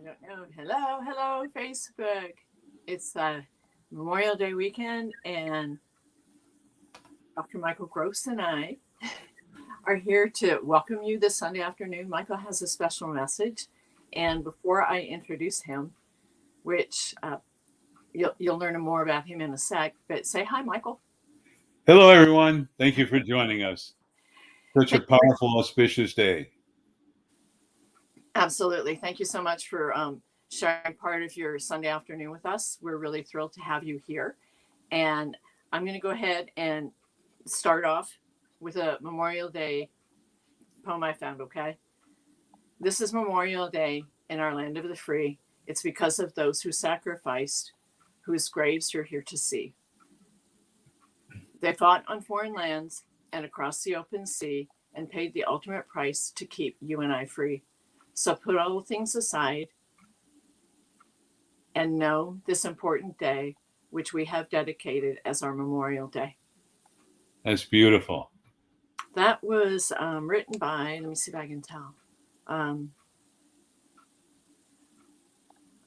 don't know. Hello, Facebook. It's Memorial Day weekend, and Dr. Michael Gross and I are here to welcome you this Sunday afternoon. Michael has a special message, and before I introduce him, which you'll learn more about him in a sec, but say hi, Michael. Hello, everyone. Thank you for joining us. Such a powerful, auspicious day. Absolutely. Thank you so much for sharing part of your Sunday afternoon with us. We're really thrilled to have you here. And I'm going to go ahead and start off with a Memorial Day poem I found, okay? This is Memorial Day in our land of the free. It's because of those who sacrificed, whose graves you're here to see. They fought on foreign lands and across the open sea and paid the ultimate price to keep you and I free. So put all things aside and know this important day, which we have dedicated as our Memorial Day. That's beautiful. That was written by, let me see if I can tell, a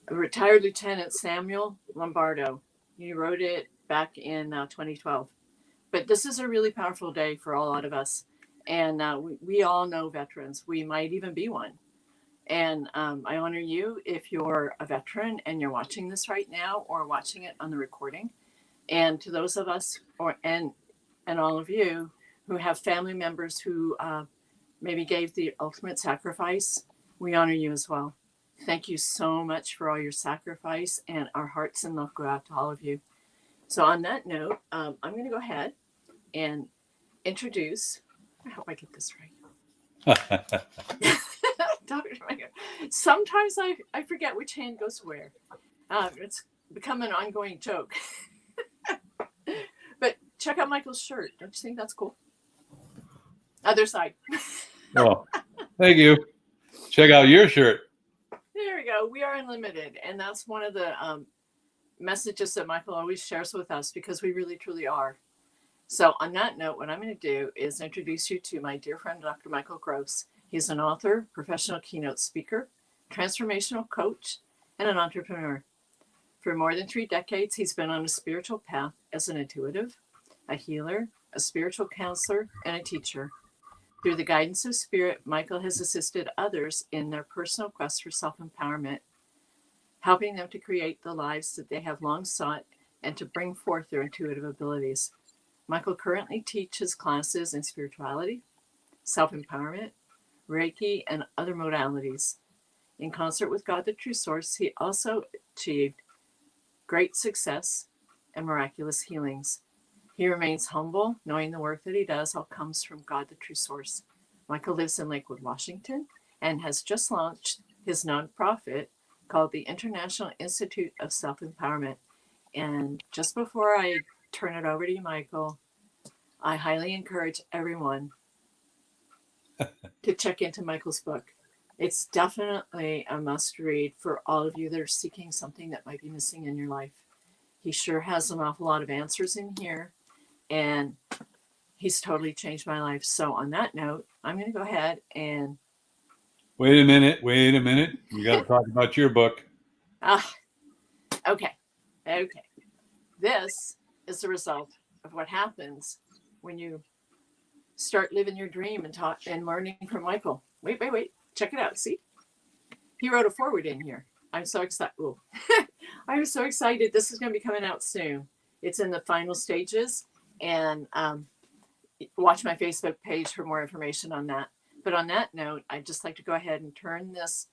retired Lieutenant Samuel Lombardo. He wrote it back in 2012. But this is a really powerful day for a lot of us. And we all know veterans. We might even be one. And I honor you if you're a veteran and you're watching this right now or watching it on the recording. And to those of us and all of you who have family members who maybe gave the ultimate sacrifice, we honor you as well. Thank you so much for all your sacrifice, and our hearts and love go out to all of you. So on that note, I'm going to go ahead and introduce, I hope I get this right. Dr. Michael. Sometimes I forget which hand goes where. It's become an ongoing joke. But check out Michael's shirt. Don't you think that's cool? Other side. Oh, thank you. Check out your shirt. There we go. We are unlimited. And that's one of the messages that Michael always shares with us, because we really, truly are. So on that note, what I'm going to do is introduce you to my dear friend, Dr. Michael Gross. He's an author, professional keynote speaker, transformational coach, and an entrepreneur. For more than 3 decades, he's been on a spiritual path as an intuitive, a healer, a spiritual counselor, and a teacher. Through the guidance of spirit, Michael has assisted others in their personal quest for self-empowerment, helping them to create the lives that they have long sought and to bring forth their intuitive abilities. Michael currently teaches classes in spirituality, self-empowerment, Reiki, and other modalities. In concert with God, the True Source, he also achieved great success and miraculous healings. He remains humble, knowing the work that he does all comes from God, the True Source. Michael lives in Lakewood, Washington, and has just launched his nonprofit called the International Institute of Self-Empowerment. And just before I turn it over to you, Michael, I highly encourage everyone to check into Michael's book. It's definitely a must read for all of you that are seeking something that might be missing in your life. He sure has an awful lot of answers in here, and he's totally changed my life. So on that note, I'm going to go ahead and... Wait a minute. You got to talk about your book. Okay. This is the result of what happens when you start living your dream and learning from Michael. Wait. Check it out. See? He wrote a foreword in here. I'm so excited. I'm so excited. This is going to be coming out soon. It's in the final stages. And watch my Facebook page for more information on that. But on that note, I'd just like to go ahead and turn this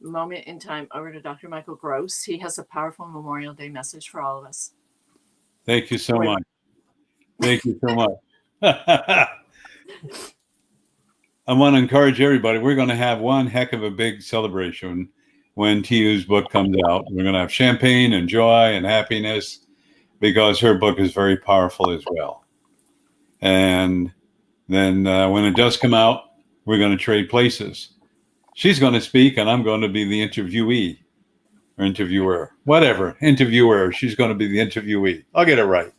moment in time over to Dr. Michael Gross. He has a powerful Memorial Day message for all of us. Thank you so much. I want to encourage everybody. We're going to have one heck of a big celebration when TU's book comes out. We're going to have champagne and joy and happiness, because her book is very powerful as well. And then when it does come out, we're going to trade places. She's going to speak, and I'm going to be the interviewee or interviewer, whatever, interviewer. She's going to be the interviewee. I'll get it right.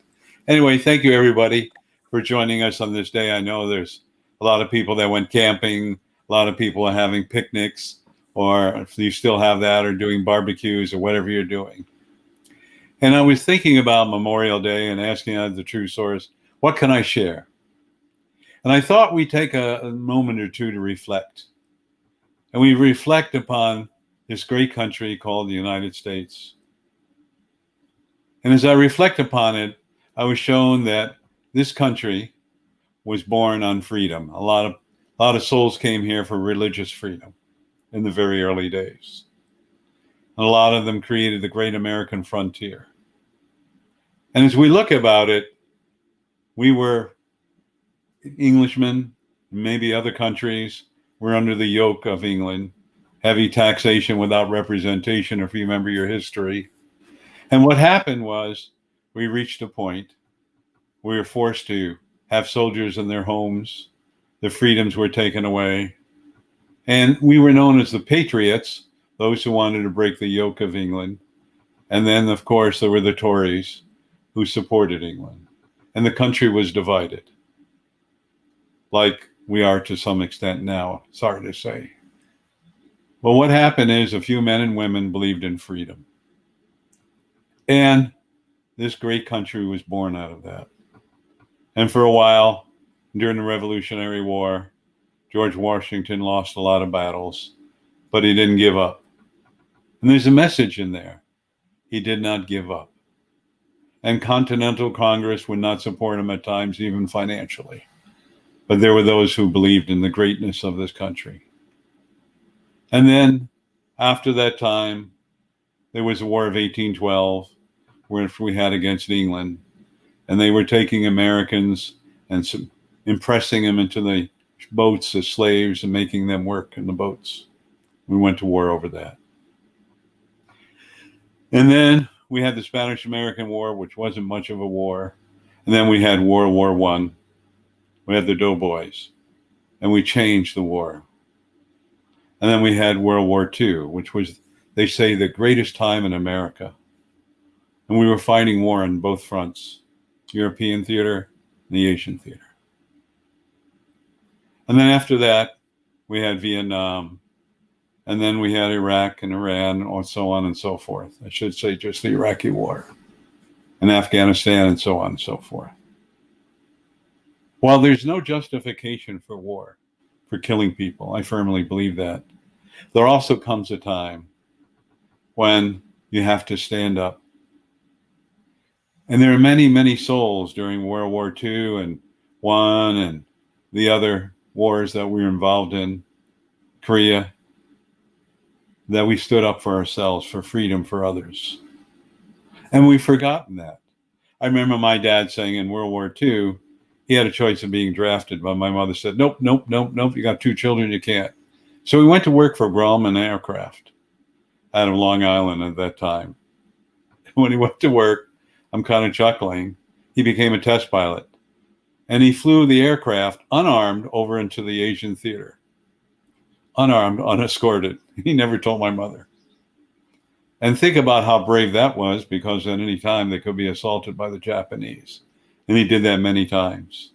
Anyway, thank you, everybody, for joining us on this day. I know there's a lot of people that went camping. A lot of people are having picnics. or if you still have that, or doing barbecues or whatever you're doing. And I was thinking about Memorial Day and asking out the true source, what can I share? And I thought we'd take a moment or two to reflect. And we reflect upon this great country called the United States. And as I reflect upon it, I was shown that this country was born on freedom. A lot of souls came here for religious freedom in the very early days. And a lot of them created the great American frontier. And as we look about it, we were Englishmen, maybe other countries were under the yoke of England, heavy taxation without representation, if you remember your history. And what happened was we reached a point we were forced to have soldiers in their homes. The freedoms were taken away. And we were known as the Patriots, those who wanted to break the yoke of England. And then, of course, there were the Tories who supported England. And the country was divided, like we are to some extent now, sorry to say. Well, what happened is a few men and women believed in freedom. And this great country was born out of that. And for a while, during the Revolutionary War, George Washington lost a lot of battles, but he didn't give up. And there's a message in there. He did not give up. And Continental Congress would not support him at times, even financially. But there were those who believed in the greatness of this country. And then, after that time, there was the War of 1812, which we had against England. And they were taking Americans and impressing them into the boats as slaves and making them work in the boats. We went to war over that. And then we had the Spanish-American War, which wasn't much of a war. And then we had World War I. We had the Doughboys. And we changed the war. And then we had World War II, which was, they say, the greatest time in America. And we were fighting war on both fronts, European theater and the Asian theater. And then after that, we had Vietnam. And then we had Iraq and Iran, and so on and so forth. I should say just the Iraqi war. And Afghanistan, and so on and so forth. While there's no justification for war, for killing people, I firmly believe that, there also comes a time when you have to stand up. And there are many, many souls during World War II and I and the other wars that we were involved in, Korea, that we stood up for ourselves, for freedom for others. And we've forgotten that. I remember my dad saying in World War II, he had a choice of being drafted, but my mother said, nope, you got 2 children, you can't. So he went to work for Grumman Aircraft out of Long Island at that time. When he went to work, I'm kind of chuckling, he became a test pilot. And he flew the aircraft unarmed over into the Asian theater. Unarmed, unescorted. He never told my mother. And think about how brave that was, because at any time they could be assaulted by the Japanese. And he did that many times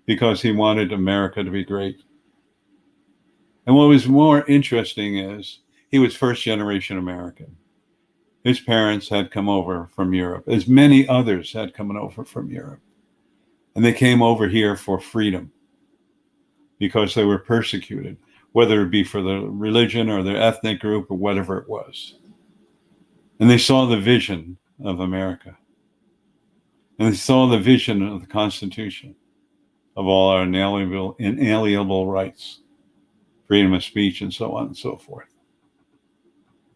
because he wanted America to be great. And what was more interesting is he was first generation American. His parents had come over from Europe, as many others had come over from Europe. And they came over here for freedom because they were persecuted, whether it be for the religion or their ethnic group or whatever it was. And they saw the vision of America. And they saw the vision of the Constitution, of all our inalienable rights, freedom of speech, and so on and so forth.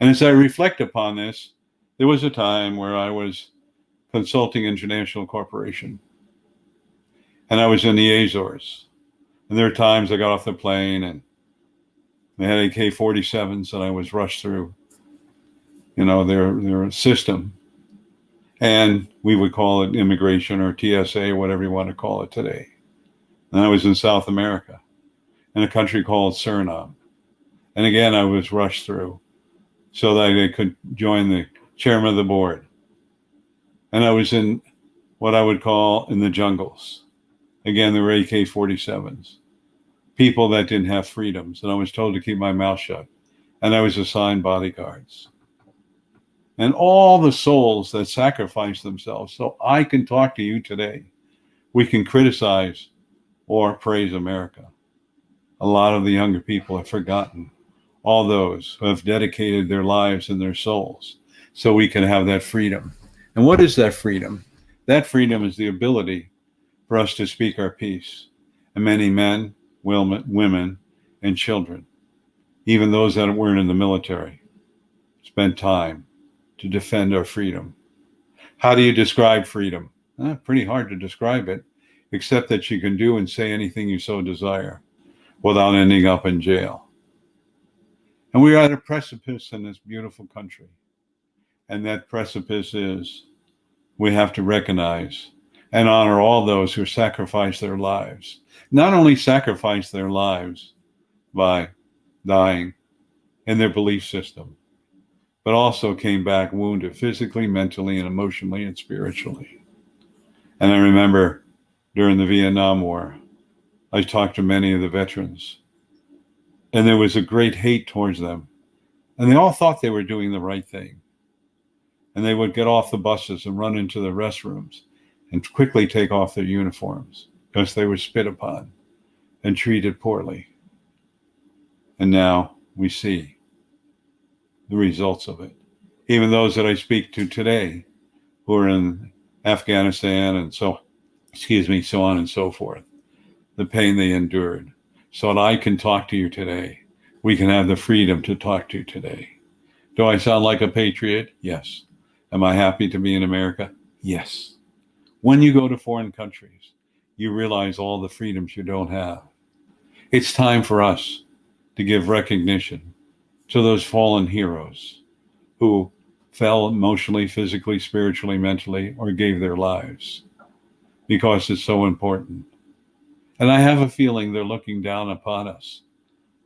And as I reflect upon this, there was a time where I was consulting International Corporation. And I was in the Azores. And there were times I got off the plane and they had AK-47s and I was rushed through, their system. And we would call it immigration or TSA, whatever you want to call it today. And I was in South America in a country called Suriname. And again, I was rushed through so that I could join the chairman of the board. And I was in what I would call in the jungles. Again, there were AK-47s, people that didn't have freedoms. And I was told to keep my mouth shut and I was assigned bodyguards. And all the souls that sacrificed themselves so I can talk to you today. We can criticize or praise America. A lot of the younger people have forgotten all those who have dedicated their lives and their souls so we can have that freedom. And what is that freedom? That freedom is the ability for us to speak our piece. And many men, women, and children, even those that weren't in the military, spent time to defend our freedom. How do you describe freedom? Pretty hard to describe it, except that you can do and say anything you so desire without ending up in jail. And we are at a precipice in this beautiful country. And that precipice is we have to recognize and honor all those who sacrifice their lives. Not only sacrifice their lives by dying in their belief system, but also came back wounded physically, mentally, and emotionally, and spiritually. And I remember during the Vietnam War, I talked to many of the veterans, and there was a great hate towards them. And they all thought they were doing the right thing. And they would get off the buses and run into the restrooms and quickly take off their uniforms because they were spit upon and treated poorly. And now we see the results of it. Even those that I speak to today who are in Afghanistan and so on and so forth, the pain they endured, so that I can talk to you today. We can have the freedom to talk to you today. Do I sound like a patriot? Yes. Am I happy to be in America? Yes. When you go to foreign countries, you realize all the freedoms you don't have. It's time for us to give recognition to those fallen heroes who fell emotionally, physically, spiritually, mentally, or gave their lives, because it's so important. And I have a feeling they're looking down upon us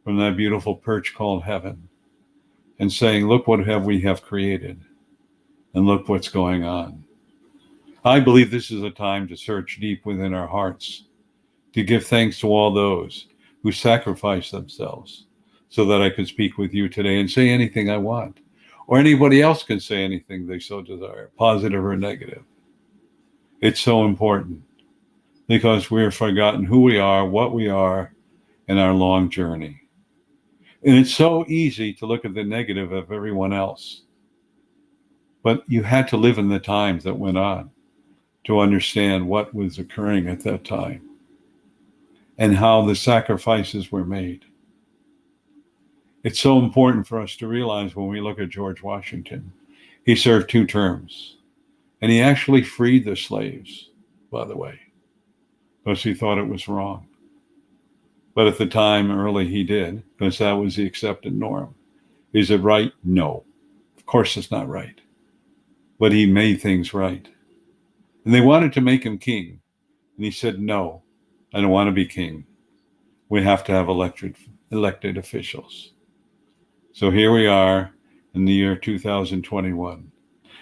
from that beautiful perch called heaven and saying, look what we have created, and look what's going on. I believe this is a time to search deep within our hearts, to give thanks to all those who sacrificed themselves so that I could speak with you today and say anything I want, or anybody else can say anything they so desire, positive or negative. It's so important because we have forgotten who we are, what we are in our long journey. And it's so easy to look at the negative of everyone else. But you had to live in the times that went on to understand what was occurring at that time and how the sacrifices were made. It's so important for us to realize when we look at George Washington, he served 2 terms, and he actually freed the slaves, by the way, because he thought it was wrong. But at the time, early, he did, because that was the accepted norm. Is it right? No. Of course it's not right. But he made things right. And they wanted to make him king. And he said, no, I don't want to be king. We have to have elected officials. So here we are in the year 2021.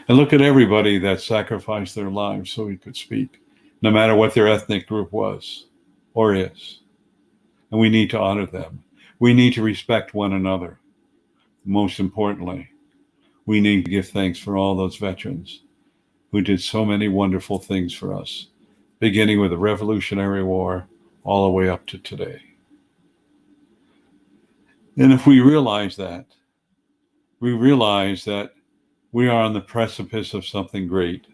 And look at everybody that sacrificed their lives so he could speak, no matter what their ethnic group was or is. And we need to honor them. We need to respect one another. Most importantly, we need to give thanks for all those veterans who did so many wonderful things for us, beginning with the Revolutionary War all the way up to today. And if we realize that we are on the precipice of something great.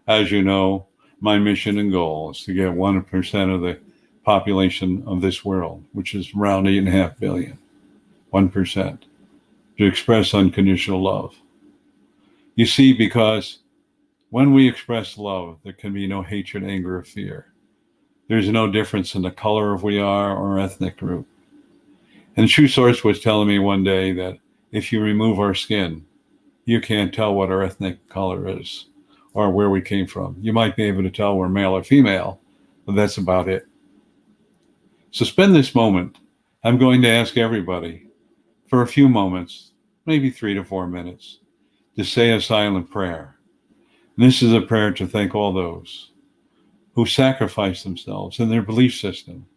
As you know, my mission and goal is to get 1% of the population of this world, which is around 8.5 billion, 1%, to express unconditional love. You see, because when we express love, there can be no hatred, anger, or fear. There's no difference in the color of we are or ethnic group. And True Source was telling me one day that if you remove our skin, you can't tell what our ethnic color is or where we came from. You might be able to tell we're male or female, but that's about it. So spend this moment. I'm going to ask everybody for a few moments, maybe 3 to 4 minutes, to say a silent prayer. And this is a prayer to thank all those who sacrificed themselves and their belief system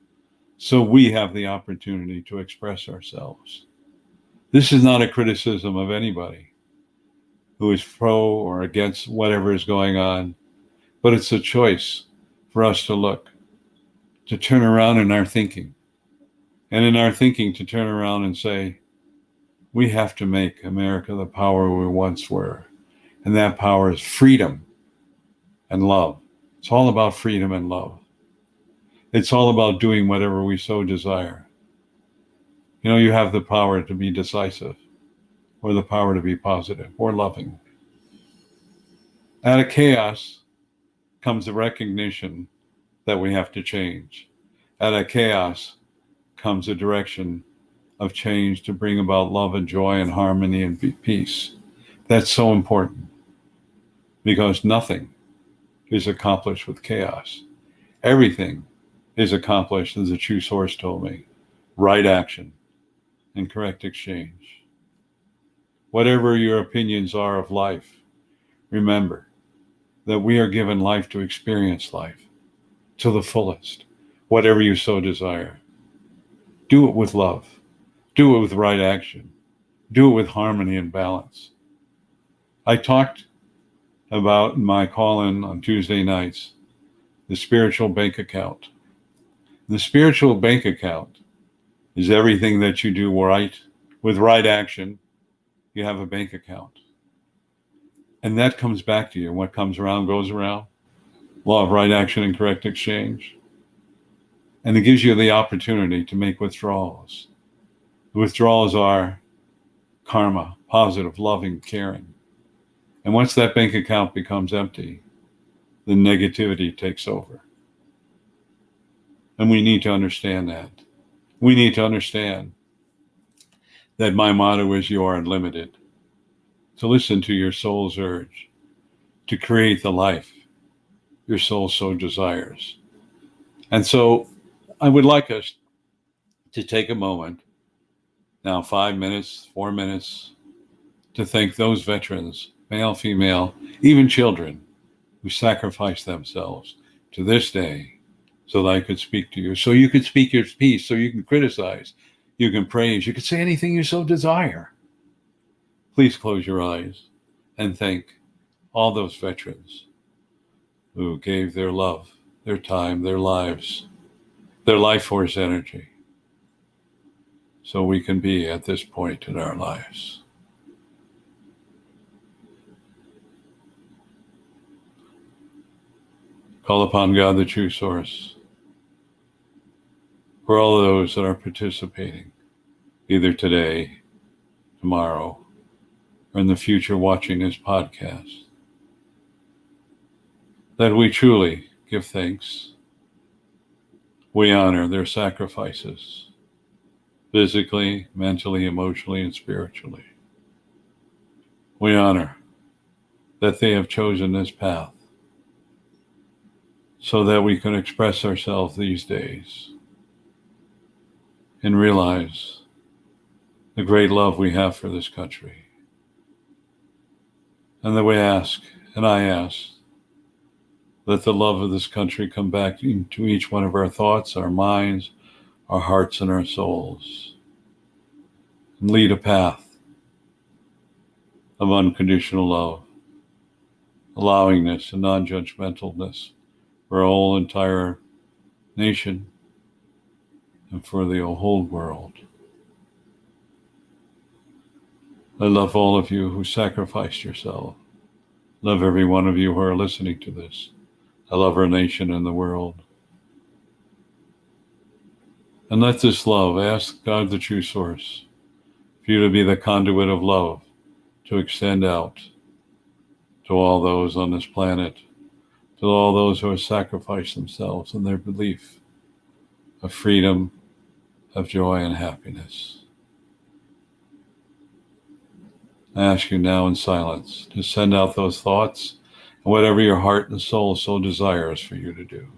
so we have the opportunity to express ourselves. This is not a criticism of anybody who is pro or against whatever is going on, but it's a choice for us to look, to turn around in our thinking, and in our thinking to turn around and say, we have to make America the power we once were. And that power is freedom and love. It's all about freedom and love. It's all about doing whatever we so desire. You know, you have the power to be decisive, or the power to be positive or loving. Out of chaos comes the recognition that we have to change. Out of chaos comes a direction of change to bring about love and joy and harmony and peace. That's so important, because nothing is accomplished with chaos. Everything is accomplished, as the true source told me, right action and correct exchange. Whatever your opinions are of life, remember that we are given life to experience life to the fullest, whatever you so desire. Do it with love. Do it with right action. Do it with harmony and balance. I talked about my call-in on Tuesday nights, the spiritual bank account. The spiritual bank account is everything that you do right, with right action. You have a bank account. And that comes back to you. What comes around goes around. Law of right action and correct exchange. And it gives you the opportunity to make withdrawals. The withdrawals are karma, positive, loving, caring. And once that bank account becomes empty, the negativity takes over. And we need to understand that. We need to understand that my motto is you are unlimited. To listen to your soul's urge, to create the life your soul so desires. And so I would like us to take a moment, now 5 minutes, 4 minutes, to thank those veterans, male, female, even children, who sacrificed themselves to this day so that I could speak to you, so you could speak your piece, so you can criticize, you can praise, you can say anything you so desire. Please close your eyes and thank all those veterans who gave their love, their time, their lives, their life force energy, so we can be at this point in our lives. Call upon God, the true source, for all of those that are participating, either today, tomorrow, or in the future watching this podcast, that we truly give thanks. We honor their sacrifices, physically, mentally, emotionally, and spiritually. We honor that they have chosen this path so that we can express ourselves these days and realize the great love we have for this country. And that we ask, and I ask, that the love of this country come back into each one of our thoughts, our minds, our hearts, and our souls, and lead a path of unconditional love, allowingness, and non-judgmentalness for our whole entire nation and for the whole world. I love all of you who sacrificed yourself. Love every one of you who are listening to this. I love our nation and the world. And let this love, ask God, the true source, for you to be the conduit of love, to extend out to all those on this planet, to all those who have sacrificed themselves in their belief of freedom, of joy, and happiness. I ask you now in silence to send out those thoughts and whatever your heart and soul so desires for you to do.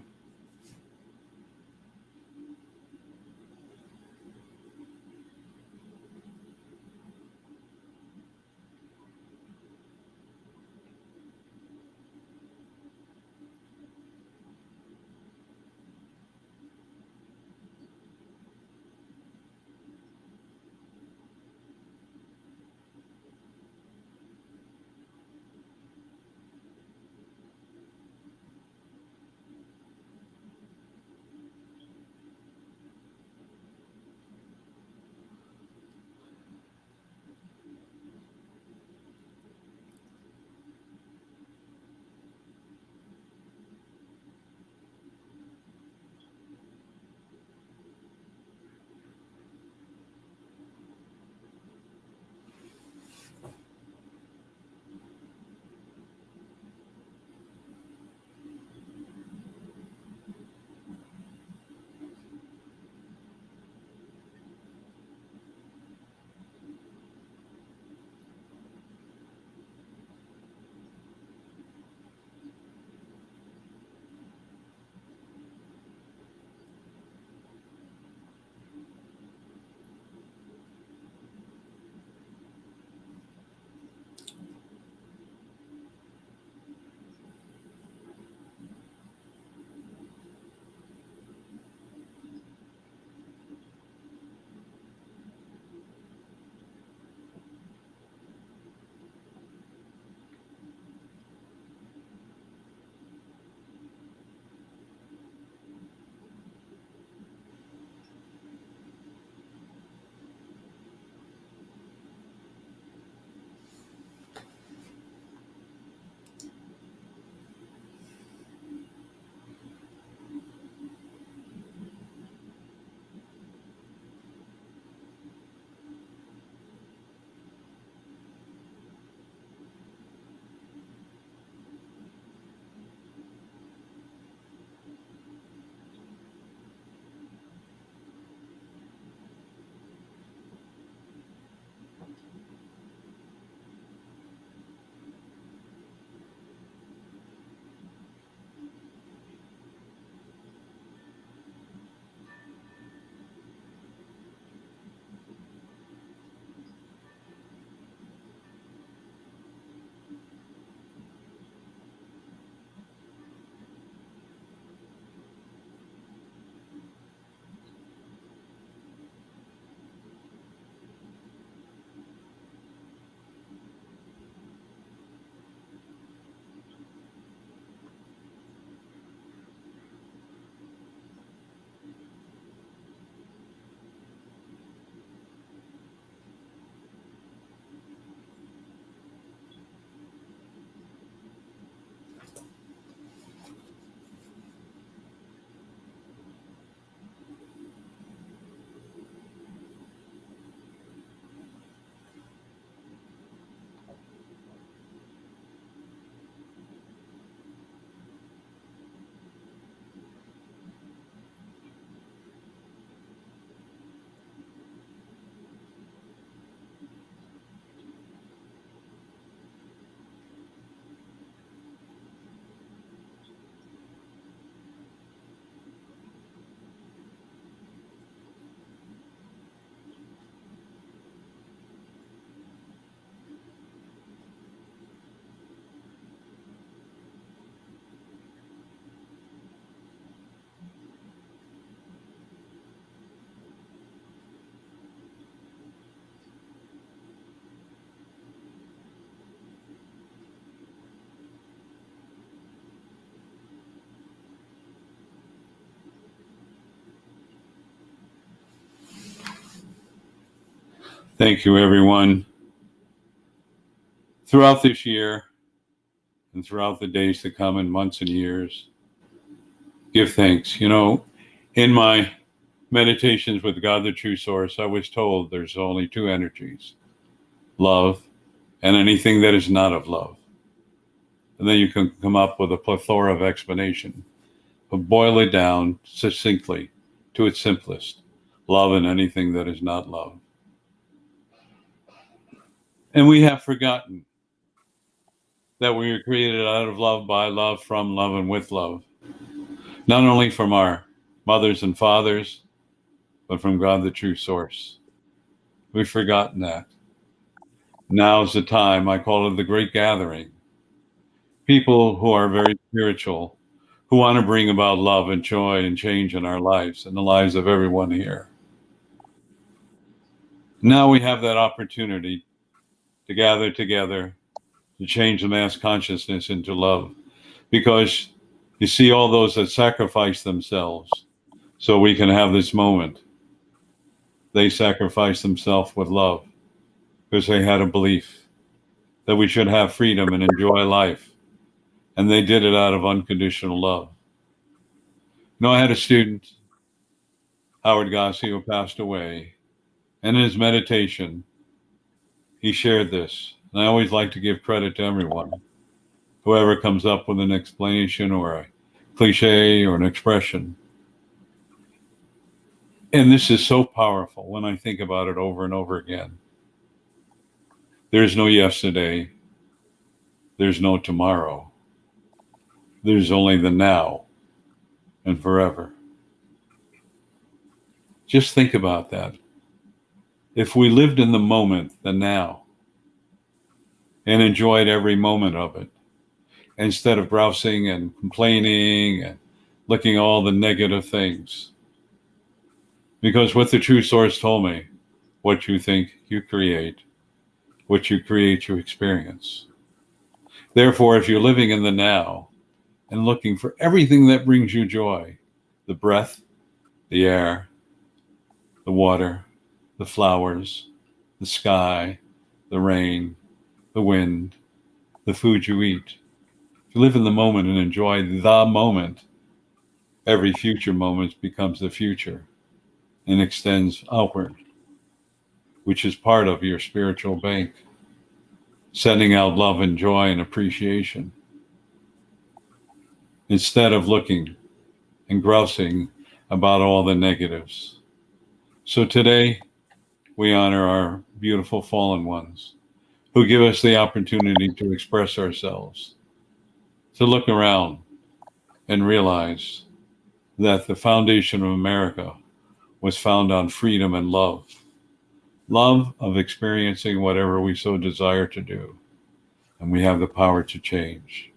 Thank you, everyone. Throughout this year and throughout the days to come and months and years, give thanks. You know, in my meditations with God, the true source, I was told there's only two energies, love and anything that is not of love. And then you can come up with a plethora of explanation, but boil it down succinctly to its simplest, love and anything that is not love. And we have forgotten that we were created out of love, by love, from love, and with love. Not only from our mothers and fathers, but from God, the true source. We've forgotten that. Now's the time, I call it the great gathering. People who are very spiritual, who want to bring about love and joy and change in our lives and the lives of everyone here. Now we have that opportunity to gather together to change the mass consciousness into love. Because you see, all those that sacrifice themselves so we can have this moment, they sacrificed themselves with love because they had a belief that we should have freedom and enjoy life. And they did it out of unconditional love. You know, I had a student, Howard Gossi, who passed away. And in his meditation, he shared this. And I always like to give credit to everyone. Whoever comes up with an explanation or a cliche or an expression. And this is so powerful when I think about it over and over again. There's no yesterday. There's no tomorrow. There's only the now and forever. Just think about that. If we lived in the moment, the now, and enjoyed every moment of it, instead of browsing and complaining and looking at all the negative things. Because what the true source told me, what you think, you create. What you create, you experience. Therefore, if you're living in the now and looking for everything that brings you joy, the breath, the air, the water, the flowers, the sky, the rain, the wind, the food you eat. If you live in the moment and enjoy the moment, every future moment becomes the future and extends outward, which is part of your spiritual bank, sending out love and joy and appreciation instead of looking and grousing about all the negatives. So today, we honor our beautiful fallen ones who give us the opportunity to express ourselves, to look around and realize that the foundation of America was found on freedom and love. Love of experiencing whatever we so desire to do. And we have the power to change.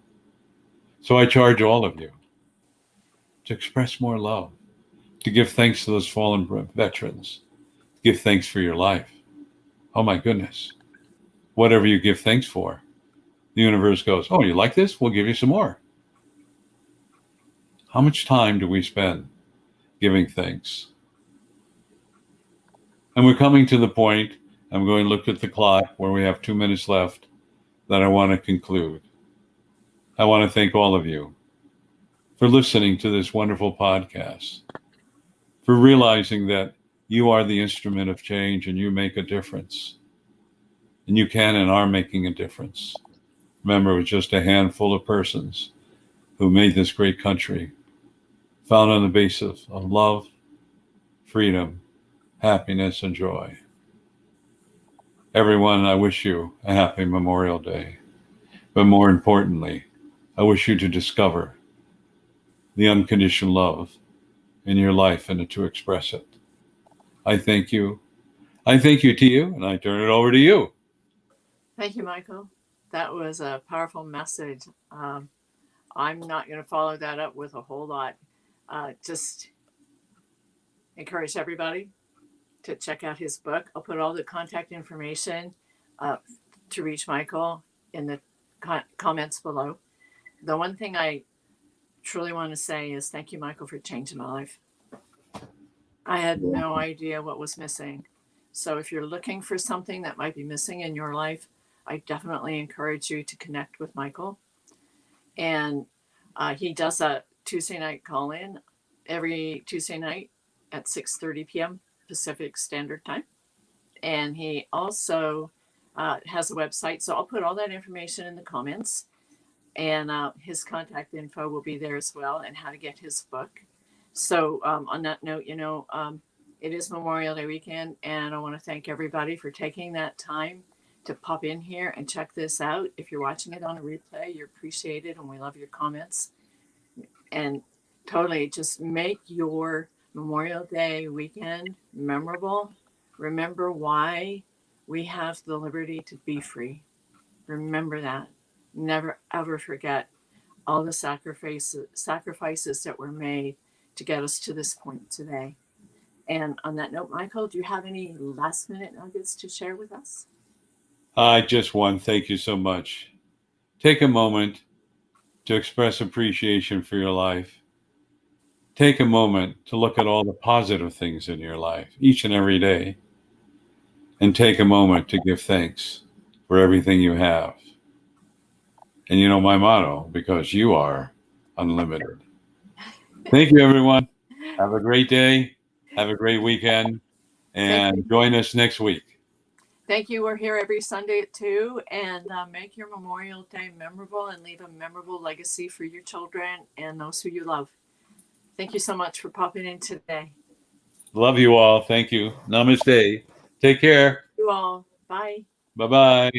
So I charge all of you to express more love, to give thanks to those fallen veterans, give thanks for your life. Oh my goodness. Whatever you give thanks for, the universe goes, oh, you like this? We'll give you some more. How much time do we spend giving thanks? And we're coming to the point, I'm going to look at the clock where we have 2 minutes left, that I want to conclude. I want to thank all of you for listening to this wonderful podcast, for realizing that you are the instrument of change and you make a difference. And you can and are making a difference. Remember, it was just a handful of persons who made this great country, found on the basis of love, freedom, happiness, and joy. Everyone, I wish you a happy Memorial Day. But more importantly, I wish you to discover the unconditional love in your life and to express it. I thank you. I thank you to you, and I turn it over to you. Thank you, Michael. That was a powerful message. I'm not going to follow that up with a whole lot. Just encourage everybody to check out his book. I'll put all the contact information to reach Michael in the comments below. The one thing I truly want to say is thank you, Michael, for changing my life. I had no idea what was missing. So if you're looking for something that might be missing in your life, I definitely encourage you to connect with Michael. And he does a Tuesday night call-in every Tuesday night at 6:30 p.m. Pacific Standard Time. And he also has a website. So I'll put all that information in the comments. And his contact info will be there as well, and how to get his book. So on that note, it is Memorial Day weekend, and I want to thank everybody for taking that time to pop in here and check this out. If you're watching it on a replay, you're appreciated, and we love your comments. And totally just make your Memorial Day weekend memorable. Remember why we have the liberty to be free. Remember that. Never ever forget all the sacrifices that were made to get us to this point today. And on that note, Michael, do you have any last minute nuggets to share with us? Just one. Thank you so much. Take a moment to express appreciation for your life. Take a moment to look at all the positive things in your life each and every day. And take a moment to give thanks for everything you have. And you know my motto, because you are unlimited. Thank you, everyone. Have a great day. Have a great weekend. And join us next week. Thank you. We're here every Sunday at 2. And make your Memorial Day memorable and leave a memorable legacy for your children and those who you love. Thank you so much for popping in today. Love you all. Thank you. Namaste. Take care. You all. Bye. Bye-bye.